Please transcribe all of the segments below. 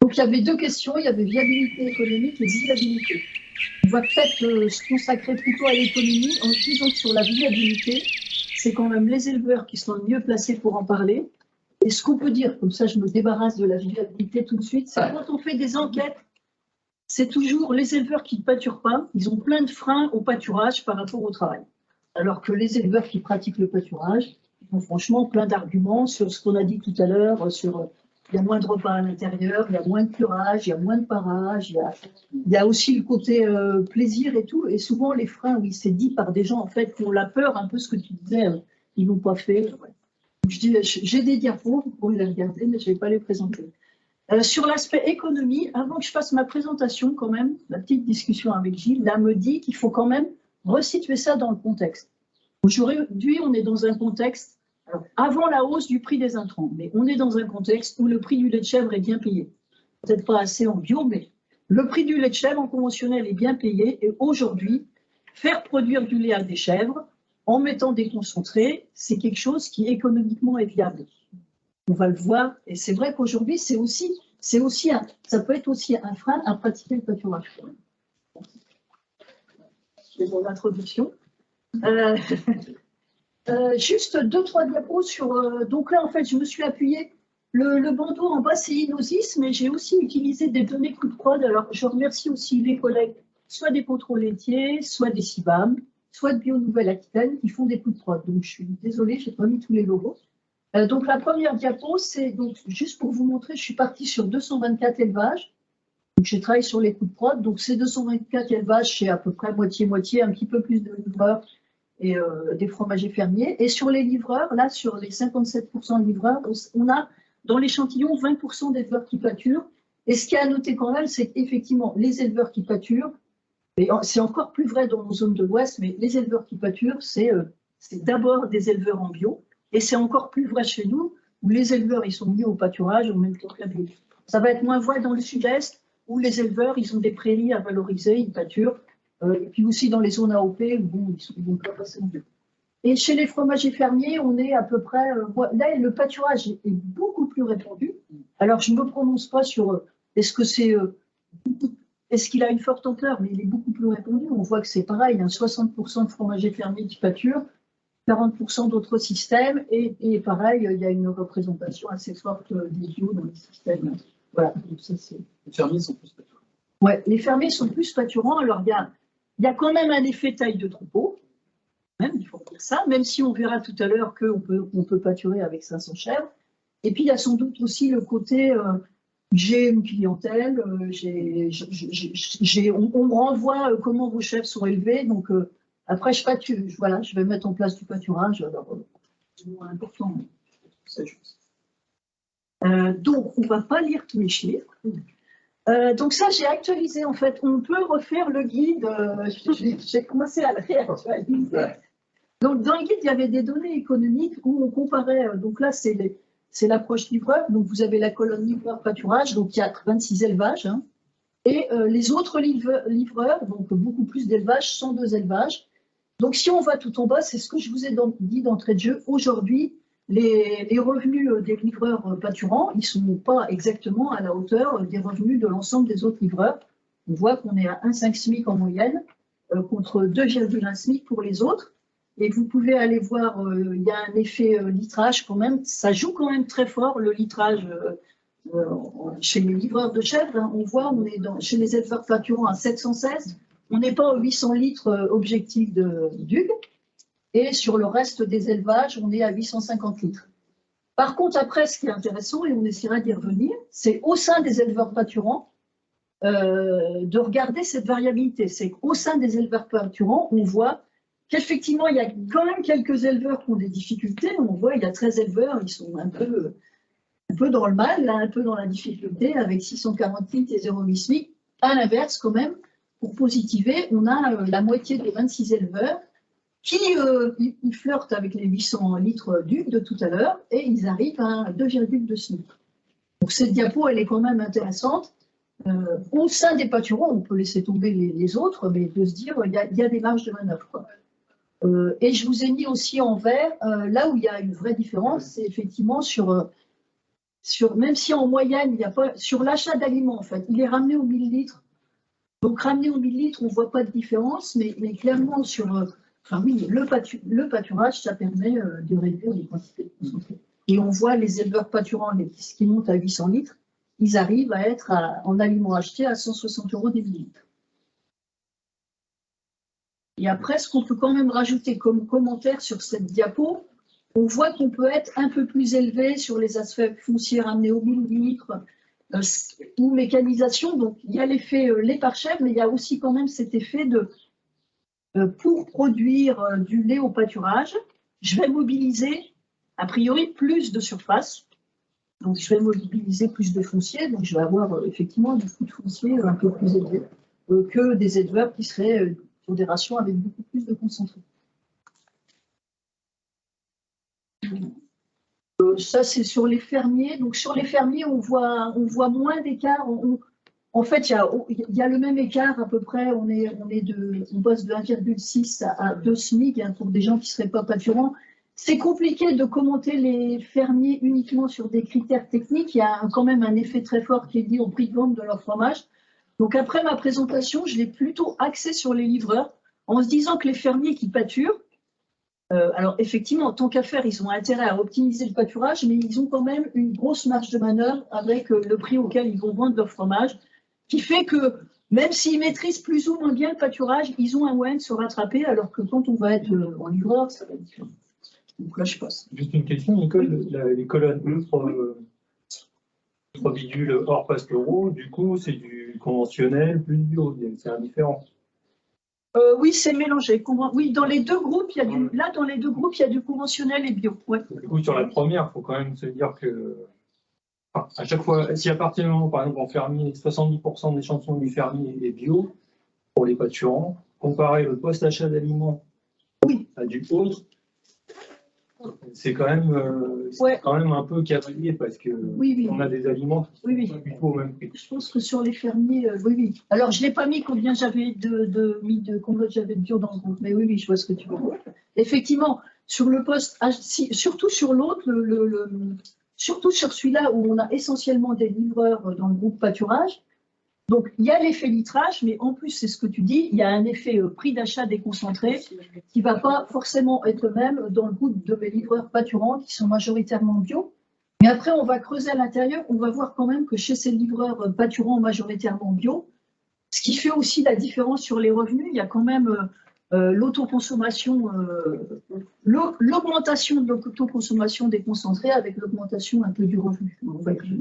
Donc, il y avait deux questions, il y avait viabilité économique et viabilité. On va peut-être se consacrer plutôt à l'économie en disant que sur la viabilité, c'est quand même les éleveurs qui sont le mieux placés pour en parler. Et ce qu'on peut dire, comme ça je me débarrasse de la viabilité tout de suite, c'est quand on fait des enquêtes, c'est toujours les éleveurs qui ne pâturent pas, ils ont plein de freins au pâturage par rapport au travail. Alors que les éleveurs qui pratiquent le pâturage ont franchement plein d'arguments sur ce qu'on a dit tout à l'heure, sur il y a moins de repas à l'intérieur, il y a moins de curage, il y a moins de parage, il y a aussi le côté plaisir et tout. Et souvent les freins, oui, c'est dit par des gens en fait qui ont la peur, un peu ce que tu disais, ils n'ont pas fait. Ouais. J'ai des diapos, vous pourrez les regarder, mais je ne vais pas les présenter. Sur l'aspect économie, avant que je fasse ma présentation, quand même, la petite discussion avec Gilles, là, me dit qu'il faut quand même resituer ça dans le contexte. Aujourd'hui, on est dans un contexte, alors, avant la hausse du prix des intrants, mais on est dans un contexte où le prix du lait de chèvre est bien payé. Peut-être pas assez en bio, mais le prix du lait de chèvre en conventionnel est bien payé. Et aujourd'hui, faire produire du lait à des chèvres en mettant des concentrés, c'est quelque chose qui économiquement est viable. On va le voir, et c'est vrai qu'aujourd'hui, ça peut être aussi un frein à pratiquer le pâturage. C'est mon introduction. Juste 2-3 diapos sur. Donc là, en fait, je me suis appuyée. Le bandeau en bas, c'est Inosis, mais j'ai aussi utilisé des données coup de prod. Alors, je remercie aussi les collègues, soit des contrôles laitiers, soit des CIBAM, soit de Bio Nouvelle-Aquitaine, qui font des coups de prod. Donc, je suis désolée, je n'ai pas mis tous les logos. Donc, la première diapo, c'est donc juste pour vous montrer, je suis partie sur 224 élevages. Donc, j'ai travaillé sur les coups de prod. Donc, ces 224 élevages, c'est à peu près moitié-moitié, un petit peu plus de livreurs et des fromagers fermiers. Et sur les livreurs, là, sur les 57% de livreurs, on a dans l'échantillon 20% d'éleveurs qui pâturent. Et ce qui est à noter quand même, c'est qu'effectivement, les éleveurs qui pâturent, et c'est encore plus vrai dans nos zones de l'Ouest, mais les éleveurs qui pâturent, c'est d'abord des éleveurs en bio. Et c'est encore plus vrai chez nous, où les éleveurs, ils sont mis au pâturage en même temps que la bio. Ça va être moins vrai dans le sud-est, où les éleveurs, ils ont des prairies à valoriser, ils pâturent. Et puis aussi dans les zones AOP, où ils vont pas passer en bio. Et chez les fromagers fermiers, on est à peu près... là, le pâturage est beaucoup plus répandu. Alors, je ne me prononce pas sur est-ce que c'est... est-ce qu'il a une forte ampleur, mais il est beaucoup plus répandu. On voit que c'est pareil, il y a 60% de fromagers fermiers qui pâturent, 40% d'autres systèmes, et pareil, il y a une représentation assez forte des bio dans les systèmes. Voilà, donc ça c'est... Les fermiers sont plus pâturants. Ouais, les fermiers sont plus pâturants. Alors, il y a quand même un effet taille de troupeau, même, il faut dire ça, même si on verra tout à l'heure qu'on peut pâturer avec 500 chèvres. Et puis, il y a sans doute aussi le côté... j'ai une clientèle, on me renvoie comment vos chèvres sont élevés, donc après je pâture, voilà, je vais mettre en place du pâturage, alors c'est moins important. Donc on ne va pas lire tous les chiffres. Donc ça j'ai actualisé en fait, on peut refaire le guide, j'ai commencé à le réactualiser. Donc dans le guide il y avait des données économiques où on comparait, donc là c'est l'approche livreur, donc vous avez la colonne livreur pâturage, donc il y a 26 élevages, hein, et les autres livreurs, donc beaucoup plus d'élevages, 102 élevages. Donc si on va tout en bas, c'est ce que je vous ai dit d'entrée de jeu, aujourd'hui, les revenus des livreurs pâturants, ils ne sont pas exactement à la hauteur des revenus de l'ensemble des autres livreurs. On voit qu'on est à 1,5 SMIC en moyenne, contre 2,1 SMIC pour les autres. Et vous pouvez aller voir, il y a un effet litrage quand même, ça joue quand même très fort le litrage chez les livreurs de chèvres. Hein, on voit, on est chez les éleveurs pâturants à 716, on n'est pas aux 800 litres objectif de d'UG, et sur le reste des élevages, on est à 850 litres. Par contre, après, ce qui est intéressant, et on essaiera d'y revenir, c'est au sein des éleveurs pâturants, de regarder cette variabilité. C'est qu'au sein des éleveurs pâturants, on voit qu'effectivement, il y a quand même quelques éleveurs qui ont des difficultés. On voit, il y a 13 éleveurs, ils sont un peu dans le mal, là, un peu dans la difficulté, avec 640 litres et 0,8 SMIC. À l'inverse, quand même, pour positiver, on a la moitié des 26 éleveurs qui ils flirtent avec les 800 litres d'UG de tout à l'heure, et ils arrivent à 2,2 SMIC. Donc cette diapo, elle est quand même intéressante. Au sein des pâturants, on peut laisser tomber les autres, mais de se dire, il y a des marges de manœuvre, quoi. Et je vous ai mis aussi en vert, là où il y a une vraie différence, c'est effectivement sur même si en moyenne, il n'y a pas, sur l'achat d'aliments, en fait, il est ramené au millilitre. Donc, ramené au millilitre, on ne voit pas de différence, mais clairement, enfin oui, le pâturage, ça permet de réduire les quantités de concentré. Et on voit les éleveurs pâturants qui montent à 800 litres, ils arrivent à être en aliments achetés à 160 € des millilitres. Et après, ce qu'on peut quand même rajouter comme commentaire sur cette diapo, on voit qu'on peut être un peu plus élevé sur les aspects fonciers ramenés au millilitre ou mécanisation. Donc, il y a l'effet lait par chèvre, mais il y a aussi quand même cet effet pour produire du lait au pâturage, je vais mobiliser, a priori, plus de surface. Donc, je vais mobiliser plus de foncier. Donc, je vais avoir effectivement des coûts de foncier un peu plus élevés que des éleveurs qui seraient sur des rations avec beaucoup plus de concentré. Ça, c'est sur les fermiers. Donc, sur les fermiers, on voit moins d'écart. En fait, il y a le même écart à peu près. On bosse de 1,6 à 2 SMIC pour des gens qui ne seraient pas pâturants. C'est compliqué de commenter les fermiers uniquement sur des critères techniques. Il y a quand même un effet très fort qui est lié au prix de vente de leur fromage. Donc, après ma présentation, je l'ai plutôt axé sur les livreurs en se disant que les fermiers qui pâturent, alors effectivement, tant qu'à faire, ils ont intérêt à optimiser le pâturage, mais ils ont quand même une grosse marge de manœuvre avec le prix auquel ils vont vendre leur fromage, qui fait que même s'ils maîtrisent plus ou moins bien le pâturage, ils ont un moyen de se rattraper, alors que quand on va être en livreur, ça va être différent. Donc là, je passe. Juste une question, Nicole, les colonnes trois bidules hors pastoraux, du coup, c'est du conventionnel plus bio, c'est indifférent. Oui, c'est mélangé. Oui, dans les deux groupes, il y a dans les deux groupes, il y a du conventionnel et bio. Ouais. Du coup, sur la première, il faut quand même se dire que, à chaque fois, si à partir du moment, par exemple, en fermier, 70% de l'échantillon du fermier est bio, pour les pâturants, comparer le post-achat d'aliments à du autre, c'est quand même un peu cavalier parce que on a des aliments qui sont pas du tout au même prix. Je pense que sur les fermiers, oui. Alors, je ne l'ai pas mis combien j'avais combien j'avais de bio dans ce groupe, mais oui, je vois ce que tu veux dire. Effectivement, sur le poste, surtout sur l'autre, surtout sur celui-là où on a essentiellement des livreurs dans le groupe pâturage. Donc, il y a l'effet litrage, mais en plus, c'est ce que tu dis, il y a un effet prix d'achat déconcentré qui ne va pas forcément être le même dans le groupe de mes livreurs pâturants qui sont majoritairement bio. Mais après, on va creuser à l'intérieur, on va voir quand même que chez ces livreurs pâturants majoritairement bio, ce qui fait aussi la différence sur les revenus, il y a quand même l'autoconsommation, l'augmentation de l'autoconsommation déconcentrée avec l'augmentation un peu du revenu.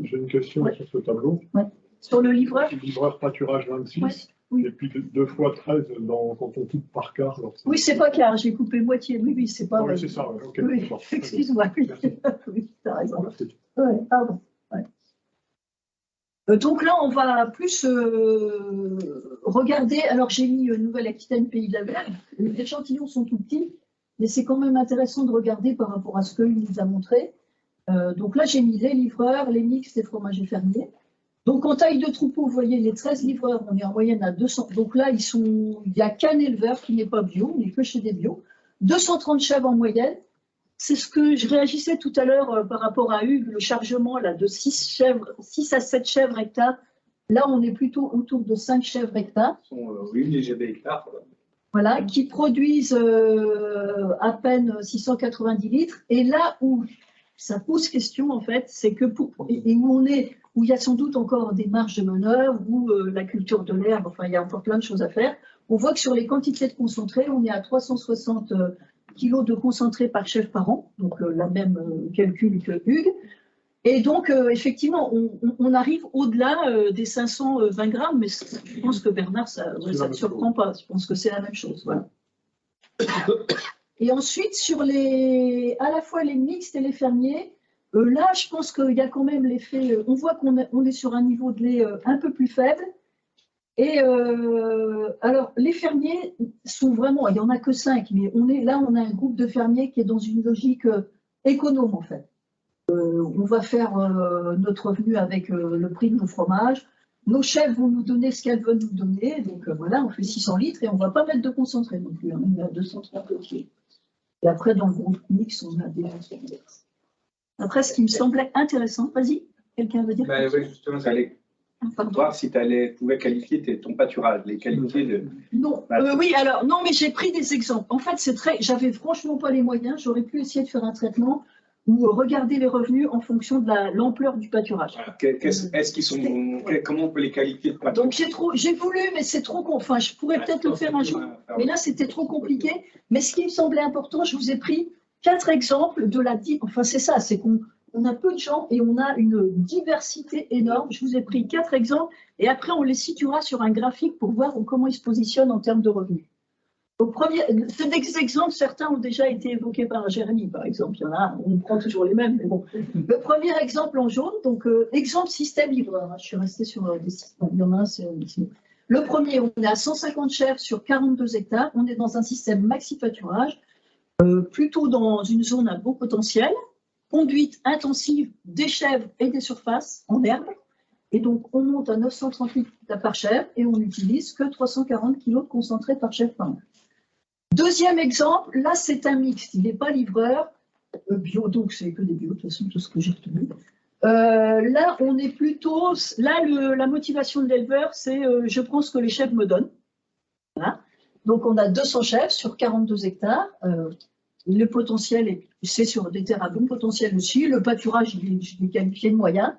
J'ai une question sur ce tableau. Sur le livreur. Le livreur pâturage 26, et puis 2 fois 13 quand on coupe par quart. Oui, c'est pas quart, j'ai coupé moitié. Oui, c'est pas. Oui, c'est ça, ok. Oui, excuse-moi. Oui, tu as raison. Ouais, pardon. Donc là, on va plus regarder. Alors, j'ai mis Nouvelle-Aquitaine, Pays de la Mer. Les échantillons sont tout petits, mais c'est quand même intéressant de regarder par rapport à ce qu'il nous a montré. Donc là, j'ai mis les livreurs, les mixtes, les fromagers fermiers. Donc, en taille de troupeau, vous voyez, les 13 livreurs, on est en moyenne à 200. Donc là, il n'y a qu'un éleveur qui n'est pas bio, on n'est que chez des bio. 230 chèvres en moyenne. C'est ce que je réagissais tout à l'heure par rapport à Hugues, le chargement là, de 6 à 7 chèvres hectares. Là, on est plutôt autour de 5 chèvres hectares. Oui, les GB hectares. Voilà, qui produisent à peine 690 litres. Et là où ça pose question, en fait, c'est que où il y a sans doute encore des marges de manœuvre, où la culture de l'herbe, enfin, il y a encore plein de choses à faire. On voit que sur les quantités de concentré, on est à 360 kilos de concentré par chèvre par an, donc la même calcul que Hugues. Et donc, effectivement, on arrive au-delà des 520 grammes, mais je pense que Bernard, ça ne te surprend pas. Je pense que c'est la même chose. Voilà. Et ensuite, sur à la fois les mixtes et les fermiers, là, je pense qu'il y a quand même l'effet. On voit qu'on est sur un niveau de lait un peu plus faible. Et alors, les fermiers sont vraiment, il n'y en a que 5, mais on a un groupe de fermiers qui est dans une logique économe, en fait. On va faire notre revenu avec le prix de nos fromages. Nos chefs vont nous donner ce qu'elles veulent nous donner. Donc voilà, on fait 600 litres et on ne va pas mettre de concentré non plus. On est à 230 litres. Et après, dans le groupe mix, on a des Après, ce qui me semblait intéressant, vas-y, quelqu'un veut dire quelque Oui, chose? justement, j'allais Pardon. voir si tu pouvais qualifier ton pâturage, les qualités de... Non, oui, alors, non, mais j'ai pris des exemples. En fait, j'avais franchement pas les moyens, j'aurais pu essayer de faire un traitement ou regarder les revenus en fonction de l'ampleur du pâturage. Est-ce qu'ils sont... Comment on peut les qualifier de pâturage? Donc, j'ai voulu, mais c'est trop... Enfin, je pourrais peut-être le faire un jour, mais là, c'était trop compliqué. Mais ce qui me semblait important, je vous ai pris 4 exemples de la... Enfin, c'est ça, c'est qu'on a peu de gens et on a une diversité énorme. Je vous ai pris 4 exemples et après, on les situera sur un graphique pour voir comment ils se positionnent en termes de revenus. Ces exemples, certains ont déjà été évoqués par Jérémy, par exemple. Il y en a, on prend toujours les mêmes, mais bon. Le premier exemple en jaune, donc exemple système livreur. Je suis restée sur des systèmes. Il y en a un, c'est... Le premier, on est à 150 chèvres sur 42 hectares. On est dans un système maxi-pâturage, plutôt dans une zone à beau potentiel. Conduite intensive des chèvres et des surfaces en herbe. Et donc, on monte à 938 par chèvre et on n'utilise que 340 kg de concentré par chèvre par an. Deuxième exemple, là, c'est un mixte. Il n'est pas livreur, bio, donc c'est que des bio, de toute façon, tout ce que j'ai retenu. Là, on est plutôt... Là, la motivation de l'éleveur, c'est je prends ce que les chèvres me donnent. Voilà. Donc, on a 200 chèvres sur 42 hectares. Le potentiel, c'est sur des terres à bon potentiel aussi. Le pâturage, je l'ai qualifié de moyen.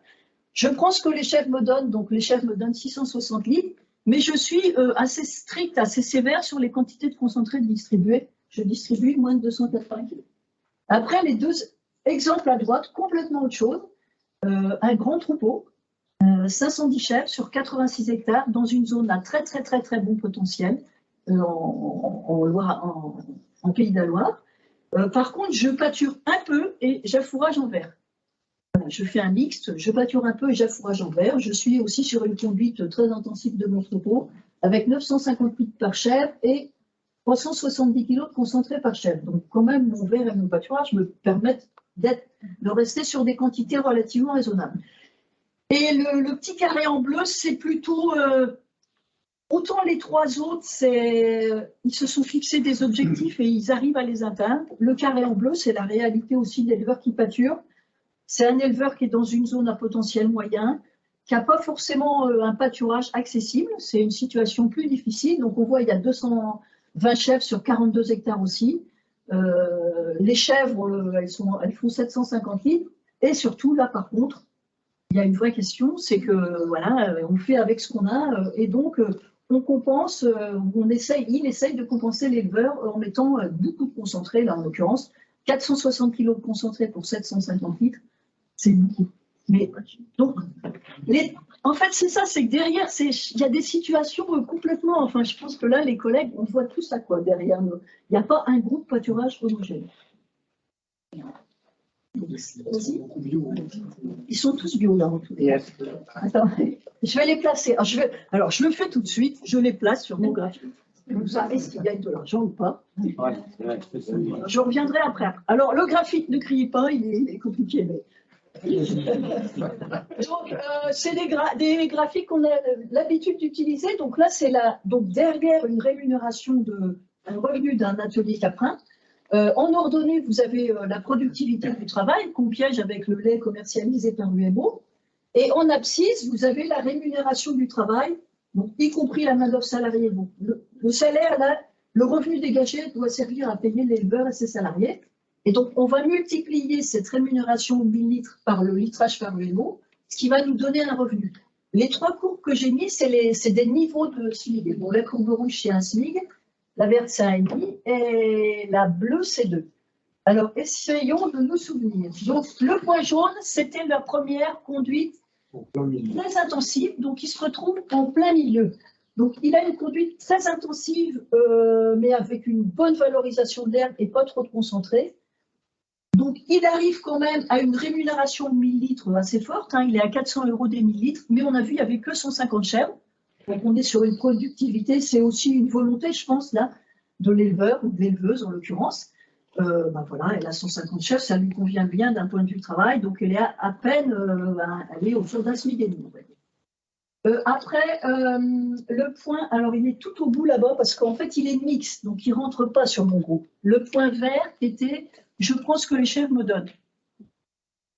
Je prends ce que les chèvres me donnent. Donc, les chèvres me donnent 660 litres. Mais je suis assez strict, assez sévère sur les quantités de concentré distribuées. Je distribue moins de 280 kg. Après, les 2 exemples à droite, complètement autre chose. Un grand troupeau, 510 chèvres sur 86 hectares dans une zone à très bon potentiel en Pays de la Loire. Par contre, je pâture un peu et j'affourage en verre. Je fais un mixte, je pâture un peu et j'affourage en verre. Je suis aussi sur une conduite très intensive de mon troupeau avec 950 litres par chèvre et 370 kg de concentré par chèvre. Donc quand même, mon verre et mon pâturage me permettent de rester sur des quantités relativement raisonnables. Et le petit carré en bleu, c'est plutôt... autant les 3 autres, ils se sont fixés des objectifs et ils arrivent à les atteindre. Le carré en bleu, c'est la réalité aussi de l'éleveur qui pâture. C'est un éleveur qui est dans une zone à potentiel moyen, qui n'a pas forcément un pâturage accessible. C'est une situation plus difficile. Donc, on voit il y a 220 chèvres sur 42 hectares aussi. Les chèvres, elles font 750 litres. Et surtout, là, par contre, il y a une vraie question, c'est que, voilà, on fait avec ce qu'on a. Et donc, on compense, il essaye de compenser l'éleveur en mettant beaucoup de concentré, là, en l'occurrence. 460 kg de concentré pour 750 litres. C'est beaucoup. Mais donc, en fait, c'est ça, c'est que derrière, il y a des situations complètement. Enfin, je pense que là, les collègues, on voit tout ça, quoi, derrière nous. Il n'y a pas un groupe pâturage homogène. Ils sont tous bio, là, en tout cas. Attends, je vais les placer. Alors, je le fais tout de suite, je les place sur mon graphique. Vous savez s'ils gagnent de l'argent ou pas. Je reviendrai après. Alors, le graphique, ne criez pas, il est compliqué. Mais... Donc, c'est des graphiques qu'on a l'habitude d'utiliser. Donc là, c'est donc derrière une rémunération un revenu d'un atelier caprin. En ordonnée, vous avez la productivité du travail qu'on piège avec le lait commercialisé par l'UMO. Et en abscisse, vous avez la rémunération du travail, donc y compris la main-d'œuvre salariée. Donc, le salaire, là, le revenu dégagé doit servir à payer l'éleveur et ses salariés. Et donc, on va multiplier cette rémunération 1000 litres par le litrage par l'UMO, ce qui va nous donner un revenu. Les 3 courbes que j'ai mis, c'est des niveaux de SMIG. Bon, la courbe rouge, c'est un SMIG, la verte, c'est 1,5 et la bleue, c'est 2. Alors, essayons de nous souvenir. Donc, le point jaune, c'était la première conduite très intensive, donc il se retrouve en plein milieu. Donc, il a une conduite très intensive, mais avec une bonne valorisation de l'herbe et pas trop de concentré. Donc, il arrive quand même à une rémunération de 1000 litres assez forte. Hein, il est à 400 € des 1000 litres, mais on a vu, il n'y avait que 150 chèvres. Donc, on est sur une productivité, c'est aussi une volonté, je pense, là, de l'éleveur ou de l'éleveuse en l'occurrence. Voilà, elle a 150 chèvres, ça lui convient bien d'un point de vue travail, donc elle est à peine, elle est autour d'un SMIC et demi. Après, le point, alors il est tout au bout là-bas parce qu'en fait il est mixte, donc il ne rentre pas sur mon groupe. Le point vert était, je prends ce que les chèvres me donnent.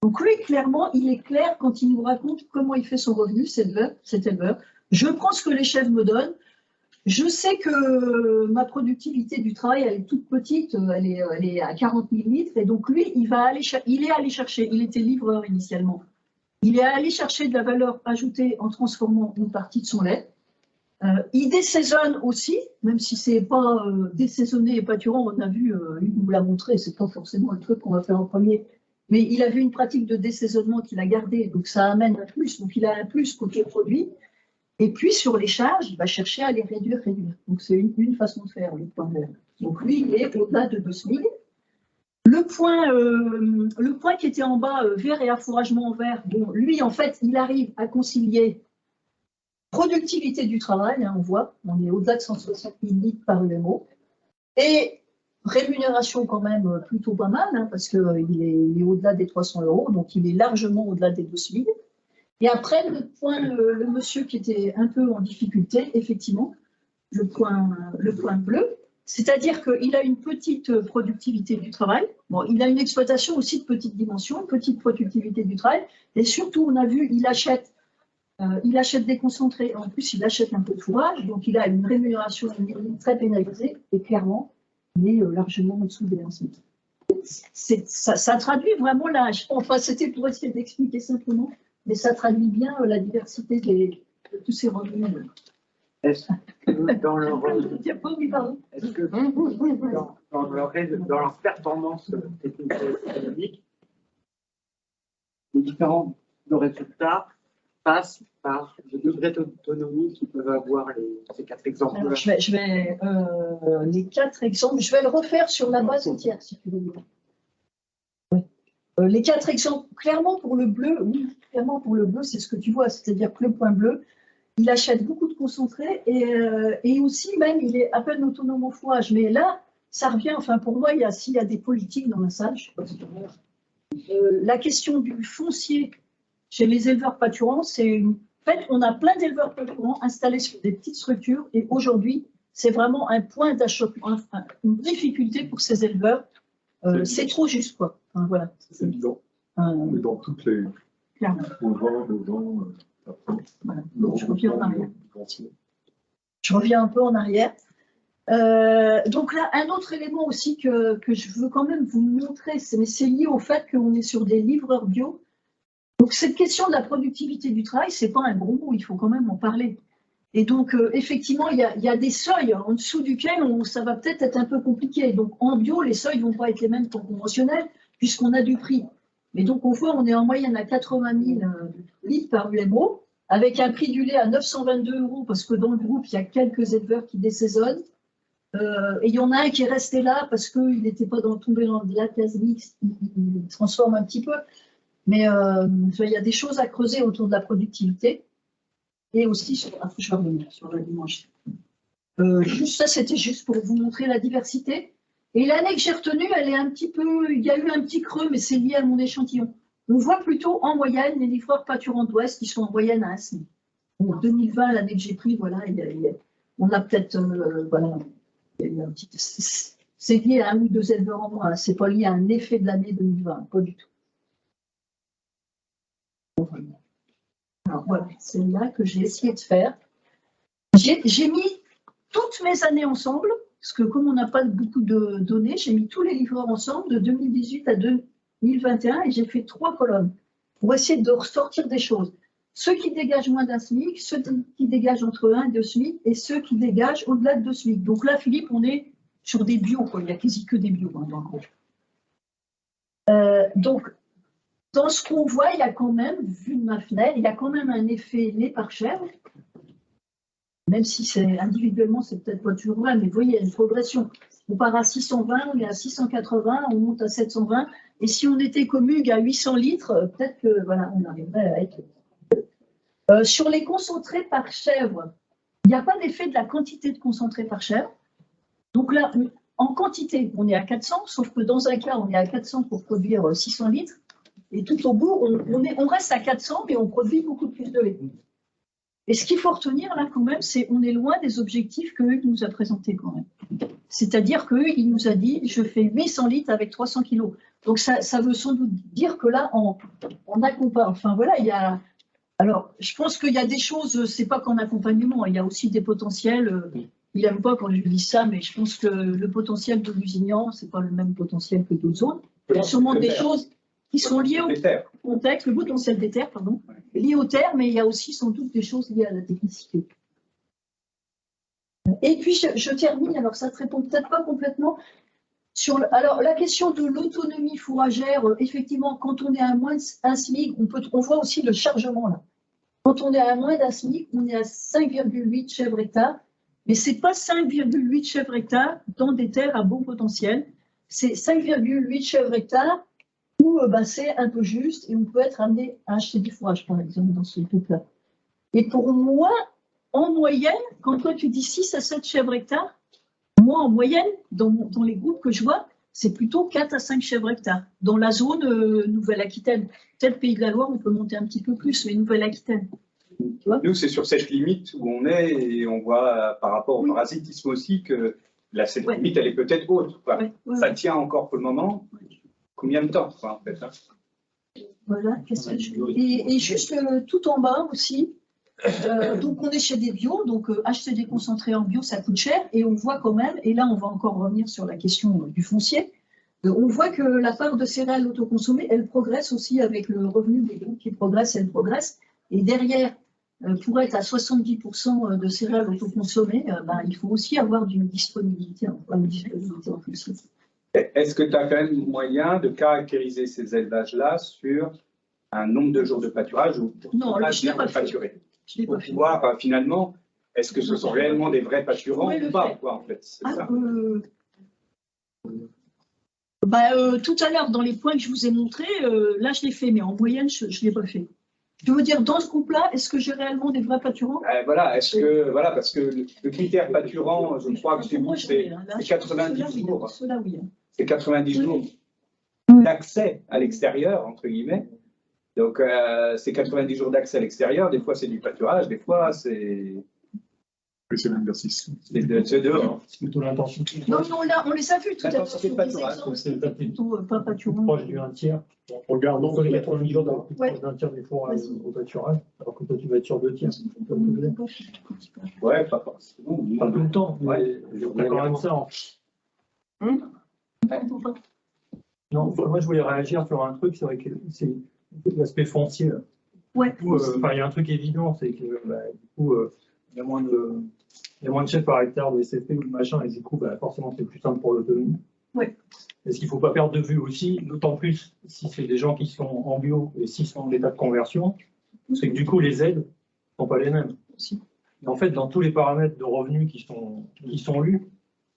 Donc lui, clairement, il est clair quand il nous raconte comment il fait son revenu, cet éleveur. Je prends ce que les chefs me donnent. Je sais que ma productivité du travail, elle est toute petite, elle est à 40 000 litres. Et donc lui, il est allé chercher, il était livreur initialement. Il est allé chercher de la valeur ajoutée en transformant une partie de son lait. Il désaisonne aussi, même si c'est pas désaisonné et pâturant, on a vu, il nous l'a montré, c'est pas forcément le truc qu'on va faire en premier, mais il a vu une pratique de désaisonnement qu'il a gardée, donc ça amène un plus, donc il a un plus côté produit. Et puis sur les charges, il va chercher à les réduire. Donc c'est une façon de faire, le point vert. Donc lui, il est au-delà de 2 SMIC. Le point qui était en bas, vert et affouragement en vert, bon, lui, en fait, il arrive à concilier productivité du travail, hein, on voit, on est au-delà de 160 000 litres par UMO, et rémunération quand même plutôt pas mal, hein, parce qu'il est au-delà des 300 €, donc il est largement au-delà des 2 SMIC. Et après, le monsieur qui était un peu en difficulté, effectivement, le point bleu, c'est-à-dire qu'il a une petite productivité du travail. Bon, il a une exploitation aussi de petite dimension, petite productivité du travail. Et surtout, on a vu, il achète des concentrés. En plus, il achète un peu de fourrage. Donc, il a une rémunération très pénalisée. Et clairement, il est largement en dessous des 1 SMIC. Ça traduit vraiment l'âge. Enfin, c'était pour essayer d'expliquer simplement. Mais ça traduit bien la diversité de tous ces revenus. Est-ce que dans leur, dans leur performance technique et économique, les différents résultats passent par le degré d'autonomie qu'ils peuvent avoir ces 4 exemples? Alors, les 4 exemples, je vais le refaire sur la base entière, si tu veux bien. Oui. Les 4 exemples, clairement pour le bleu, oui, clairement pour le bleu, c'est ce que tu vois, c'est-à-dire que le point bleu, il achète beaucoup de concentrés et aussi même il est à peine autonome en fourrage. Mais là, ça revient, enfin pour moi, s'il y a des politiques dans la salle, je sais pas si tu vois, la question du foncier chez les éleveurs pâturants, c'est en fait, on a plein d'éleveurs pâturants installés sur des petites structures et aujourd'hui, c'est vraiment un point d'achoppement, une difficulté pour ces éleveurs. C'est trop juste, quoi. Enfin, voilà. C'est évident. Mais dans toutes les. Clairement. Voilà. Voilà. Je reviens en arrière. Je reviens un peu en arrière. Donc là, un autre élément aussi que je veux quand même vous montrer, mais c'est lié au fait qu'on est sur des livreurs bio. Donc cette question de la productivité du travail, c'est pas un gros mot, il faut quand même en parler. Et donc effectivement, il y a des seuils en dessous duquel ça va peut-être être un peu compliqué. Donc en bio, les seuils vont pas être les mêmes qu'en conventionnel, puisqu'on a du prix. Mais donc on voit, on est en moyenne à 80 000 litres par UMO, avec un prix du lait à 922 €, parce que dans le groupe, il y a quelques éleveurs qui désaisonnent. Et il y en a un qui est resté là parce qu'il n'était pas tombé dans la case mixte, il transforme un petit peu. Mais il y a des choses à creuser autour de la productivité et aussi sur la dimanche. Juste ça, c'était juste pour vous montrer la diversité. Et l'année que j'ai retenue, elle est un petit peu, il y a eu un petit creux, mais c'est lié à mon échantillon. On voit plutôt en moyenne les livreurs pâturants d'Ouest qui sont en moyenne à 1 SMIC. Bon, 2020, l'année que j'ai pris, voilà, on a peut-être, voilà, il y a eu un petit, c'est lié à 1 ou 2 éleveurs en moins. C'est pas lié à un effet de l'année 2020, pas du tout. Alors voilà, c'est là que j'ai essayé de faire. J'ai mis toutes mes années ensemble, parce que comme on n'a pas beaucoup de données, j'ai mis tous les livreurs ensemble de 2018 à 2021 et j'ai fait 3 colonnes pour essayer de ressortir des choses. Ceux qui dégagent moins d'1 SMIC, ceux qui dégagent entre 1 et 2 SMIC et ceux qui dégagent au-delà de 2 SMIC. Donc là, Philippe, on est sur des bios, quoi. Il n'y a quasi que des bios, hein, dans le groupe. Donc, dans ce qu'on voit, il y a quand même, vu de ma fenêtre, il y a quand même un effet lait par chèvre. Même si c'est individuellement, c'est peut-être pas toujours vrai, mais vous voyez, il y a une progression. On part à 620, on est à 680, on monte à 720. Et si on était commug à 800 litres, peut-être que voilà, on arriverait à être. Sur les concentrés par chèvre, il n'y a pas d'effet de la quantité de concentré par chèvre. Donc là, en quantité, on est à 400, sauf que dans un cas, on est à 400 pour produire 600 litres. Et tout au bout, on reste à 400, mais on produit beaucoup plus de lait. Et ce qu'il faut retenir là quand même, c'est qu'on est loin des objectifs que Hugues nous a présentés quand même. C'est-à-dire que Hugues, il nous a dit, je fais 800 litres avec 300 kilos. Donc ça veut sans doute dire que là, on accompagne. Enfin voilà, il y a. Alors, je pense qu'il y a des choses, c'est pas qu'en accompagnement, il y a aussi des potentiels. Il n'aime pas quand je dis ça, mais je pense que le potentiel de Lusignan, c'est pas le même potentiel que d'autres zones. Il y a sûrement des choses qui sont liées au contexte, le potentiel des terres, pardon, lié aux terres, mais il y a aussi sans doute des choses liées à la technicité. Et puis je termine, alors ça ne te répond peut-être pas complètement, alors la question de l'autonomie fourragère, effectivement, quand on est à moins d'un SMIC, on voit aussi le chargement là. Quand on est à moins d'un SMIC, on est à 5,8 chèvres hectares, mais ce n'est pas 5,8 chèvres hectares dans des terres à bon potentiel, c'est 5,8 chèvres hectares où c'est un peu juste et on peut être amené à acheter du fourrage, par exemple, dans ce truc-là. Et pour moi, en moyenne, quand toi tu dis 6 à 7 chèvres hectares, moi en moyenne, dans les groupes que je vois, c'est plutôt 4 à 5 chèvres hectares. Dans la zone Nouvelle-Aquitaine, peut-être Pays de la Loire, on peut monter un petit peu plus, mais Nouvelle-Aquitaine. Nous, c'est sur cette limite où on est et on voit par rapport au parasitisme aussi que cette limite, elle est peut-être haute. Ça tient encore pour le moment. Combien de temps, en fait, hein. Voilà, et juste tout en bas aussi, donc on est chez des bio, donc acheter des concentrés en bio, ça coûte cher, et on voit quand même, et là on va encore revenir sur la question du foncier, on voit que la part de céréales autoconsommées, elle progresse aussi avec le revenu des groupes qui progressent, elle progresse, et derrière, pour être à 70% de céréales autoconsommées, il faut aussi avoir une disponibilité en foncier. Est-ce que tu as quand même moyen de caractériser ces élevages-là sur un nombre de jours de pâturage ou non, là, je ne l'ai pas fait. Pour pouvoir, finalement, est-ce que ce sont réellement des vrais pâturants ou pas, en fait, ça. Tout à l'heure, dans les points que je vous ai montrés, là, je l'ai fait, mais en moyenne, je ne l'ai pas fait. Je veux dire, dans ce groupe-là, est-ce que j'ai réellement des vrais pâturants? Parce que le critère pâturant, je crois que c'est 90 jours. C'est 90 jours d'accès à l'extérieur, entre guillemets. Donc, c'est 90 jours d'accès à l'extérieur. Des fois, c'est du pâturage, des fois, c'est... C'est l'exercice. C'est dehors. C'est plutôt l'intention. Non, là, on les a vus tout à l'heure. C'est le pâturage. C'est plutôt pas pâturant. Proche du 1/3. Regardons. Sur les 90 jours d'un tiers des fourrages au pâturage, alors que toi, tu vas être sur 2 tiers. Ouais, pas forcément. Pas tout le temps, mais t'as quand même ça. Non, moi, je voulais réagir sur un truc, c'est vrai que c'est l'aspect foncier. Ouais. Il y a un truc évident, c'est que du coup, il y a moins de chefs par hectare de SFP ou de machin, et du coup, forcément, c'est plus simple pour l'autonomie. Ouais. Et ce qu'il ne faut pas perdre de vue aussi, d'autant plus si c'est des gens qui sont en bio et s'ils sont en état de conversion, c'est que du coup, les aides ne sont pas les mêmes. Aussi. Et en fait, dans tous les paramètres de revenus qui sont lus,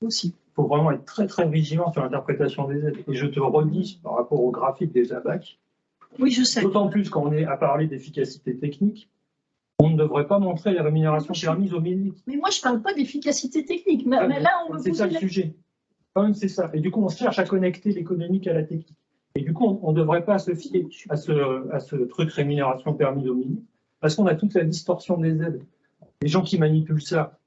aussi. Il faut vraiment être très très vigilant sur l'interprétation des aides. Et je te redis par rapport au graphique des ABAC, oui, je sais. D'autant plus quand on est à parler d'efficacité technique, on ne devrait pas montrer les rémunérations permises au millilitre. Mais moi, je ne parle pas d'efficacité technique. Mais là, on c'est ça le sujet. Quand même, c'est ça. Et du coup, on cherche à connecter l'économique à la technique. Et du coup, on ne devrait pas se fier à ce truc rémunération permise au millilitre, parce qu'on a toute la distorsion des aides. Les gens qui manipulent ça,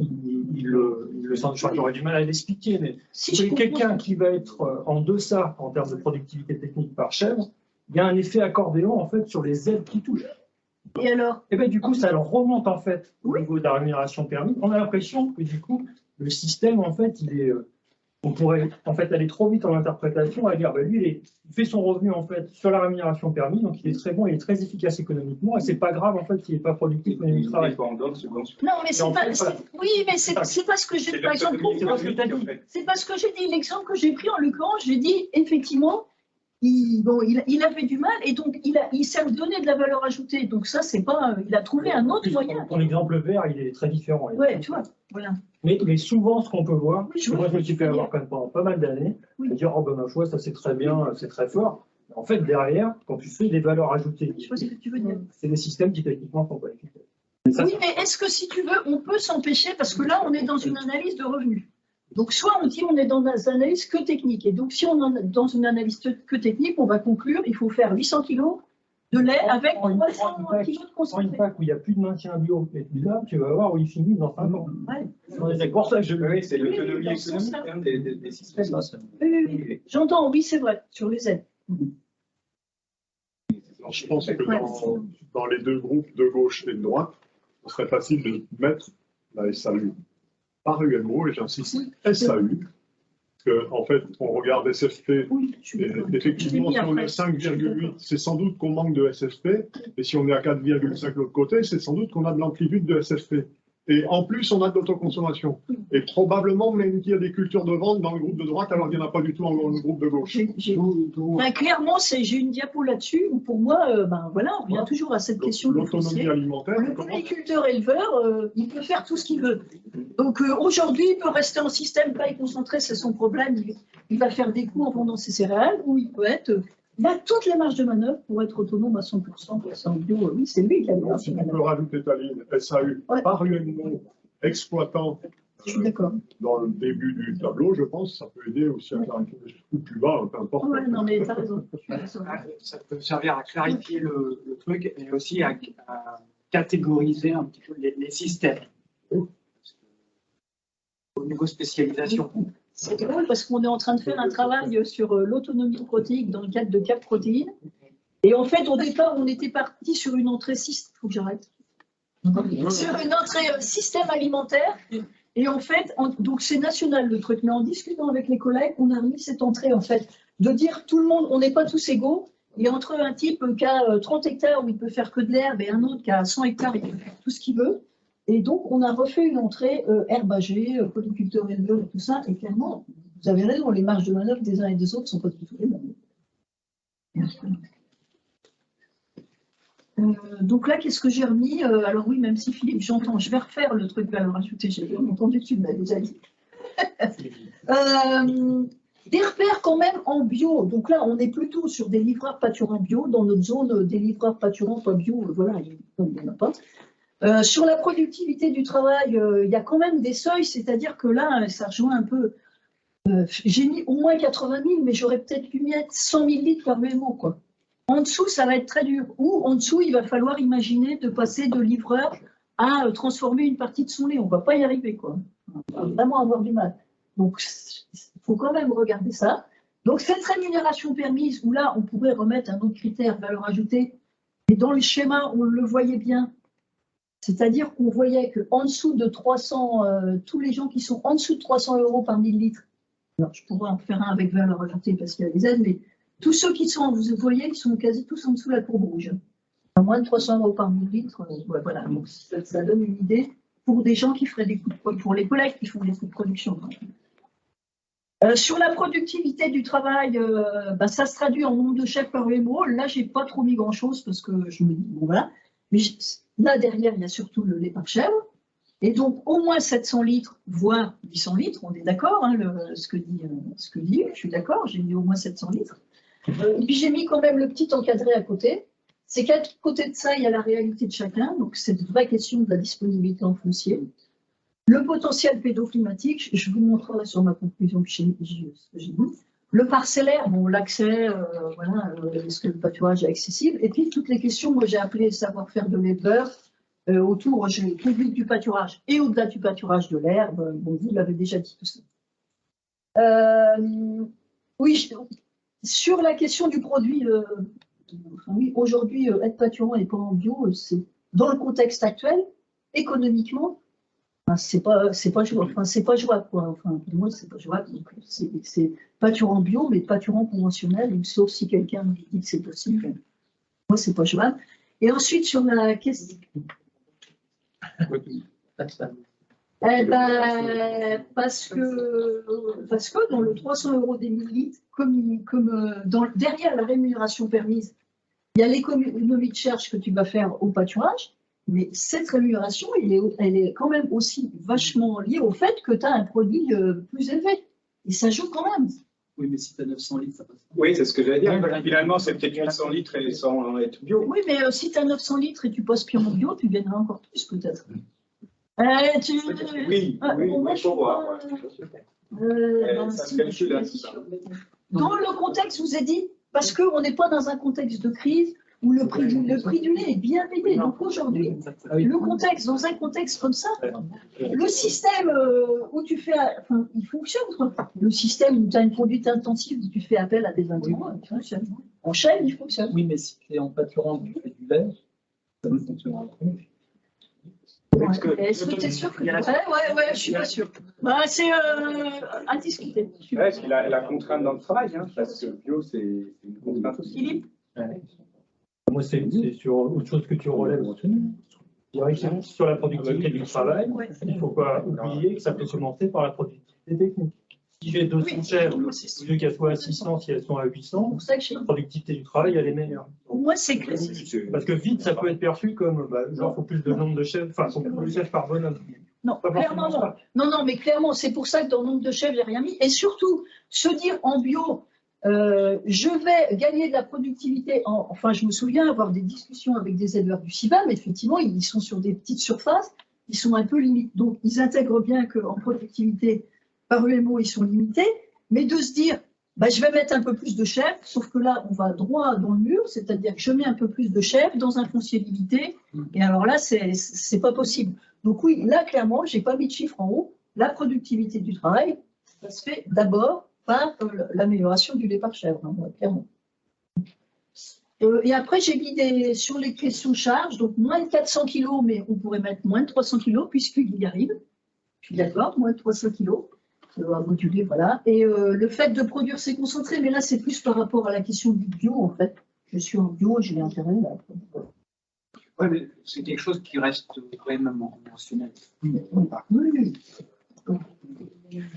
ils le sentent. J'aurais du mal à l'expliquer, mais si quelqu'un qui va être en deçà en termes de productivité technique par chèvre, il y a un effet accordéon en fait sur les aides qui touchent. Et alors? Et bien du coup, ça leur remonte en fait au niveau de la rémunération permise. On a l'impression que du coup, le système en fait, on pourrait en fait aller trop vite en interprétation à dire lui, il fait son revenu en fait sur la rémunération permise, donc il est très bon, il est très efficace économiquement, et c'est pas grave en fait qu'il n'est pas productif au niveau du travail. Non, mais c'est pas. Oui, mais c'est pas ce que j'ai par exemple. C'est pas ce que j'ai dit. L'exemple que j'ai pris en l'occurrence, j'ai dit effectivement. Il avait du mal et donc il s'est donné de la valeur ajoutée. Donc ça, c'est pas. Il a trouvé un autre moyen. Ton exemple vert, il est très différent. Ouais, tu vois. Voilà. Mais souvent, ce qu'on peut voir, moi je me suis fait avoir quand même pendant pas mal d'années, dire oh ben ma foi, ça c'est très bien, c'est très fort. Mais en fait, derrière, quand tu fais des valeurs ajoutées, je vois ce que tu veux dire. C'est des systèmes qui techniquement sont pas efficaces. Oui, mais est-ce que si tu veux, on peut s'empêcher parce que là, on est dans une analyse de revenus. Donc, soit on dit on est dans une analyse que technique. Et donc, si on est dans une analyse que technique, on va conclure il faut faire 800 kilos de lait avec Prends une 300 pack, kilos de Prends une concentré. pack où il n'y a plus de maintien bio, et puis là, tu vas voir où il finit dans 5 ans. Ouais. C'est pour ça que je Oui, c'est Oui, l'autonomie dans ce économique sens-là. hein, des systèmes. Oui. J'entends, oui, c'est vrai, sur les aides. Alors, je pense que dans les deux groupes de gauche et de droite, ce serait facile de mettre la SAU par UMO, et j'insiste, SAU, parce qu'en fait, on regarde SFP, Oui, je suis et d'accord. effectivement, si on est à 5,8, c'est sans doute qu'on manque de SFP, et si on est à 4,5 de l'autre côté, c'est sans doute qu'on a de l'amplitude de SFP. Et en plus, on a de l'autoconsommation. Et probablement même qu'il y a des cultures de vente dans le groupe de droite, alors qu'il n'y en a pas du tout dans le groupe de gauche. Clairement, j'ai une diapo là-dessus où pour moi, voilà, on revient toujours à cette question de L'autonomie foncier. alimentaire. Le polyculteur-éleveur, il peut faire tout ce qu'il veut. Donc aujourd'hui, il peut rester en système paille concentré, c'est son problème. Il va faire des coûts en vendant ses céréales, ou il peut être. Il a toutes les marges de manœuvre pour être autonome à 100%, pour ça en bio. Oui, c'est lui qui a le Si tu peux rajouter ta ligne SAU par UMO exploitant Je suis d'accord. dans le début du tableau, je pense que ça peut aider aussi à clarifier ou plus bas, peu importe. Ouais, non, mais t'as raison. Ça peut servir à clarifier le truc et aussi à catégoriser un petit peu les systèmes. Au niveau spécialisation. C'est drôle parce qu'on est en train de faire un travail sur l'autonomie protéique dans le cadre de Cap Protéines. Et en fait, au départ, on était parti sur une entrée faut que j'arrête. Sur une entrée système alimentaire. Et en fait, donc c'est national le truc, mais en discutant avec les collègues, on a remis cette entrée en fait, de dire tout le monde, on n'est pas tous égaux. Et entre un type qui a 30 hectares où il peut faire que de l'herbe et un autre qui a 100 hectares, il peut faire tout ce qu'il veut. Et donc, on a refait une entrée herbagée, polyculteur éleveur et tout ça. Et clairement, vous avez raison, les marges de manœuvre des uns et des autres ne sont pas du tout les mêmes. Donc là, qu'est-ce que j'ai remis alors oui, même si Philippe, j'entends, je vais refaire le truc valeur ajoutée, j'ai entendu que tu me l'as déjà dit. Des repères quand même en bio. Donc là, on est plutôt sur des livreurs pâturants bio. Dans notre zone, des livreurs pâturants pas bio, voilà, il n'y en a pas. Sur la productivité du travail, il y a quand même des seuils, c'est-à-dire que là, ça rejoint un peu. J'ai mis au moins 80 000, mais j'aurais peut-être pu mettre 100 000 litres par mémo, quoi. En dessous, ça va être très dur. Ou en dessous, il va falloir imaginer de passer de livreur à transformer une partie de son lait. On ne va pas y arriver, quoi. On va vraiment avoir du mal. Donc, il faut quand même regarder ça. Donc, cette rémunération permise, où là, on pourrait remettre un autre critère, valeur ajoutée, mais dans le schéma, on le voyait bien. C'est-à-dire qu'on voyait qu'en dessous de 300, tous les gens qui sont en dessous de 300 € par 1000 litres, alors je pourrais en faire un avec valeur ajoutée parce qu'il y a des aides, mais tous ceux qui sont, vous voyez, ils sont quasi tous en dessous de la courbe rouge. À moins de 300 € par 1000 litres, ouais, voilà, donc ça donne une idée pour des gens qui feraient des coûts de, pour les collègues qui font des coûts de production. Sur la productivité du travail, ça se traduit en nombre de chefs par UMO. Là, j'ai pas trop mis grand-chose parce que je me dis, bon voilà. Mais là, derrière, il y a surtout le lait par chèvre. Et donc, au moins 700 litres, voire 800 litres, on est d'accord, hein, ce que dit, je suis d'accord, j'ai mis au moins 700 litres. Et puis, j'ai mis quand même le petit encadré à côté. C'est qu'à côté de ça, il y a la réalité de chacun. Donc, c'est une vraie question de la disponibilité en foncier. Le potentiel pédoclimatique, je vous montrerai sur ma conclusion que j'ai dit. Le parcellaire, bon, l'accès, voilà, est-ce que le pâturage est accessible? Et puis, toutes les questions, moi, j'ai appelé savoir-faire de l'éleveur. Autour, j'ai public du pâturage et au-delà du pâturage de l'herbe. Bon, vous l'avez déjà dit tout ça. Oui, sur la question du produit, oui, aujourd'hui, être pâturant et pas en bio, c'est dans le contexte actuel, économiquement, c'est pas jouable. Enfin, c'est pas jouable, quoi. Enfin, pour moi, c'est pas jouable. C'est pâturant bio, mais pâturant conventionnel, sauf si quelqu'un me dit que c'est possible. Moi, c'est pas jouable. Et ensuite, sur la question. Parce que dans le 300 € des 1000 litres, derrière la rémunération permise, il y a l'économie de charge que tu vas faire au pâturage, mais cette rémunération, elle est quand même aussi vachement liée au fait que tu as un produit plus élevé. Et ça joue quand même. Oui, mais si tu as 900 litres, ça passe. Oui, c'est ce que j'allais dire. Finalement, c'est peut-être 800 litres et sans être bio. Oui, mais si tu as 900 litres et tu passes pire en bio, tu gagneras encore plus peut-être. Oui, il faut voir. Ça se calcule, ça. Dans le contexte, je vous ai dit, parce qu'on n'est pas dans un contexte de crise où le prix du lait est bien payé. Donc aujourd'hui, le contexte, dans un contexte comme ça, le système où tu fais, enfin, il fonctionne, quoi. Le système où tu as une conduite intensive, où tu fais appel à des intrants, il fonctionne. En chaîne, il fonctionne. Oui, mais si tu es en pâturant, tu fais du lait, ça ne fonctionnera pas. Est-ce que tu es sûr que... Ouais, je suis pas sûr. Bah, c'est à discuter. Ouais, c'est la contrainte dans le travail, hein, parce que bio, c'est une contrainte aussi. Philippe? Moi, c'est sur autre chose que tu relèves. Je dirais que sur la productivité du travail, il ne faut pas oublier que ça peut se monter par la productivité technique. Si j'ai 200 chèvres, au lieu qu'elles soient à 600, si elles sont à 800, la productivité du travail, elle est meilleure. Pour moi, c'est classique. Parce que vite, ça peut être perçu comme, genre, il faut plus de nombre de chèvres, enfin, il faut plus de chèvres par bonhomme. Non, clairement non. Non, mais clairement, c'est pour ça que dans le nombre de chèvres, j'ai rien mis. Et surtout, se dire en bio, je vais gagner de la productivité. Enfin, je me souviens avoir des discussions avec des éleveurs du CIBAM, effectivement, ils sont sur des petites surfaces, ils sont un peu limites. Donc, ils intègrent bien qu'en productivité, par UMO, ils sont limités, mais de se dire, je vais mettre un peu plus de chèvres, sauf que là, on va droit dans le mur, c'est-à-dire que je mets un peu plus de chèvres dans un foncier limité, et alors là, c'est pas possible. Donc oui, là, clairement, j'ai pas mis de chiffre en haut. La productivité du travail, ça se fait d'abord par l'amélioration du lait par chèvre, hein, clairement. Et après, j'ai mis sur les questions charges, donc moins de 400 kg, mais on pourrait mettre moins de 300 kg, puisqu'il y arrive. Je suis d'accord, moins de 300 kg. À moduler, voilà. Et le fait de produire ces concentrés, mais là, c'est plus par rapport à la question du bio, en fait. Je suis en bio, j'ai intérêt là. Oui, mais c'est quelque chose qui reste quand même mentionnel. Oui.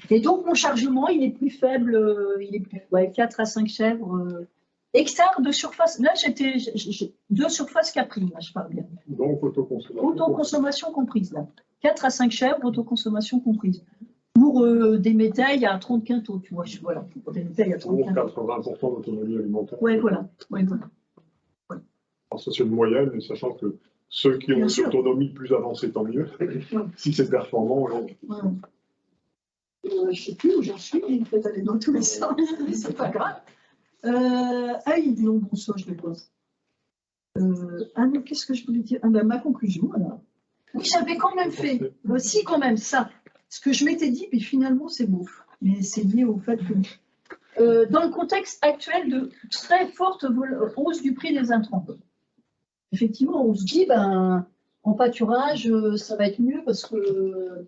Et donc, mon chargement, il est plus faible, il est plus 4 à 5 chèvres. Hectares de surface. Là, de surface Capri, là, je parle bien. Donc, autoconsommation. Autoconsommation comprise, là. 4 à 5 chèvres, autoconsommation comprise. Pour des métails à 30 quintaux, tu vois. Voilà, pour des métails à 30 quintaux. 80% d'autonomie alimentaire. Oui, voilà. Alors, ça, c'est une moyenne, sachant que ceux qui ont une autonomie plus avancée, tant mieux. Si c'est performant, je ne sais plus où j'en suis, il peut aller dans tous les sens, mais c'est pas grave. Non, bon, ça, je le pose. Mais qu'est-ce que je voulais dire? Ma conclusion, alors. Oui, j'avais quand même fait, si, quand même, ça. Ce que je m'étais dit, mais finalement, c'est beau. Mais c'est lié au fait que, dans le contexte actuel de très forte hausse du prix des intrants, effectivement, on se dit, en pâturage, ça va être mieux parce que...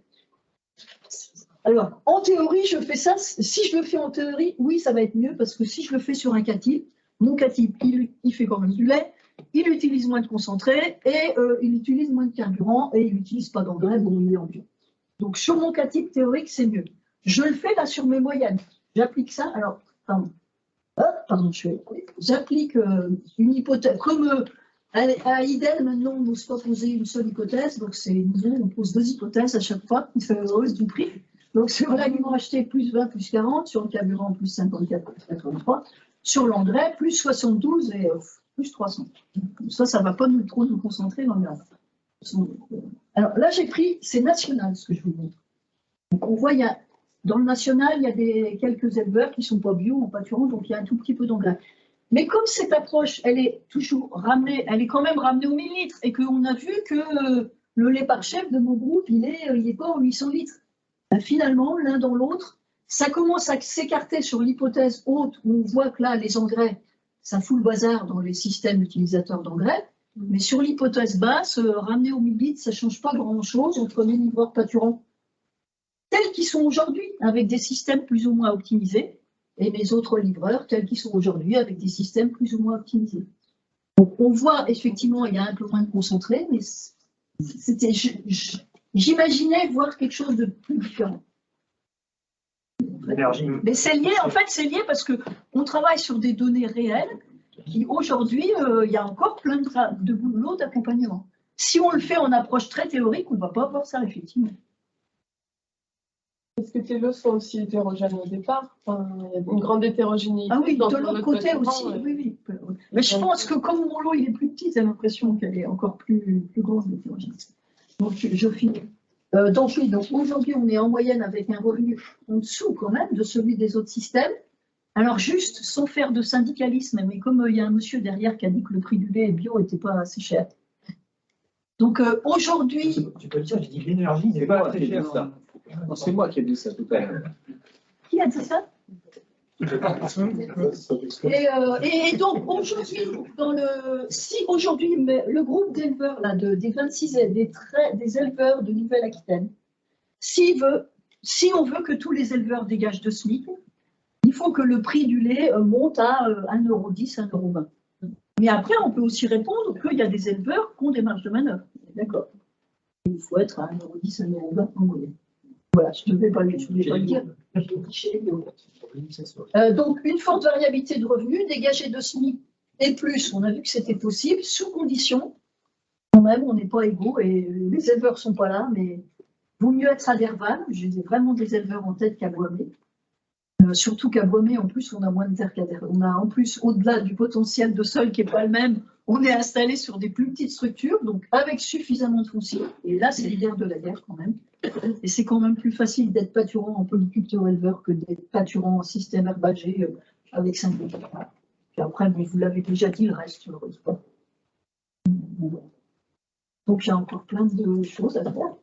Alors, en théorie, je fais ça. Si je le fais en théorie, oui, ça va être mieux parce que si je le fais sur un catip, mon catip, il fait quand même du lait, il utilise moins de concentré et il utilise moins de carburant et il n'utilise pas d'engrais, bon, il est en bio. Donc, sur mon catip théorique, c'est mieux. Je le fais là sur mes moyennes. J'applique ça. Alors, j'applique une hypothèse. Comme à IDEL, maintenant, on n'ose pas poser une seule hypothèse. Donc, c'est nouveau, on pose 2 hypothèses à chaque fois. Il fait hausse du prix. Donc, sur l'aliment acheté, plus 20, plus 40. Sur le carburant, plus 54, plus 83. Sur l'engrais, plus 72 et plus 300. Ça ne va pas trop nous concentrer dans le reste. Alors là, j'ai pris, c'est national ce que je vous montre. Donc on voit, dans le national, il y a quelques éleveurs qui ne sont pas bio en pâturant, donc il y a un tout petit peu d'engrais. Mais comme cette approche, elle est toujours ramenée, elle est quand même ramenée aux 1000 litres, et qu'on a vu que le lait par chèvre de mon groupe, il est pas en 800 litres. Finalement, l'un dans l'autre, ça commence à s'écarter sur l'hypothèse haute, où on voit que là, les engrais, ça fout le bazar dans les systèmes utilisateurs d'engrais. Mais sur l'hypothèse basse, ramener au 1000 litres, ça ne change pas grand-chose entre les livreurs pâturants tels qu'ils sont aujourd'hui, avec des systèmes plus ou moins optimisés, et les autres livreurs tels qu'ils sont aujourd'hui, avec des systèmes plus ou moins optimisés. Donc on voit effectivement, il y a un peu moins de concentré, mais j'imaginais voir quelque chose de plus différent. Mais c'est lié, en fait, c'est lié parce qu'on travaille sur des données réelles. Qui aujourd'hui, il y a encore plein de boulot d'accompagnement. Si on le fait en approche très théorique, on ne va pas avoir ça, effectivement. Est-ce que tes lots sont aussi hétérogènes au départ? Il y a une grande hétérogénéité. Ah oui, de l'autre côté aussi, oui. Mais je pense que comme mon lot il est plus petit, j'ai l'impression qu'elle est encore plus grande, l'hétérogénéité. Donc, je finis. Donc aujourd'hui, on est en moyenne avec un revenu en dessous quand même de celui des autres systèmes. Alors juste, sans faire de syndicalisme, mais comme il y a un monsieur derrière qui a dit que le prix du lait bio n'était pas assez cher. Donc aujourd'hui... Tu peux le dire, j'ai dit l'énergie n'est C'est pas moi très qui ai dit chère. ça. Non, c'est moi qui ai dit ça tout à l'heure. Qui a dit ça? Et donc aujourd'hui, si aujourd'hui le groupe d'éleveurs là, des 26 des éleveurs de Nouvelle-Aquitaine, si on veut que tous les éleveurs dégagent de SMIC, il faut que le prix du lait monte à 1,10 €, 1,20 €. Mais après, on peut aussi répondre qu'il y a des éleveurs qui ont des marges de manœuvre. D'accord. Il faut être à 1,10 €, 1,20 € en moyenne. Voilà, je ne vais pas le dire. Donc, une forte variabilité de revenus, dégagée de SMIC et plus, on a vu que c'était possible, sous condition, quand même, on n'est pas égaux et les éleveurs ne sont pas là, mais vaut mieux être à Derval, j'ai vraiment des éleveurs en tête qu'à Boismé. Surtout qu'à Boismé, en plus, on a moins de terre qu'à Derval. On a en plus, au-delà du potentiel de sol qui n'est pas le même, on est installé sur des plus petites structures, donc avec suffisamment de foncier. Et là, c'est l'hiver de la guerre quand même. Et c'est quand même plus facile d'être pâturant en polyculture éleveur que d'être pâturant en système herbagé avec 5 hectares. Puis après, vous l'avez déjà dit, le reste, heureusement. Donc il y a encore plein de choses à faire.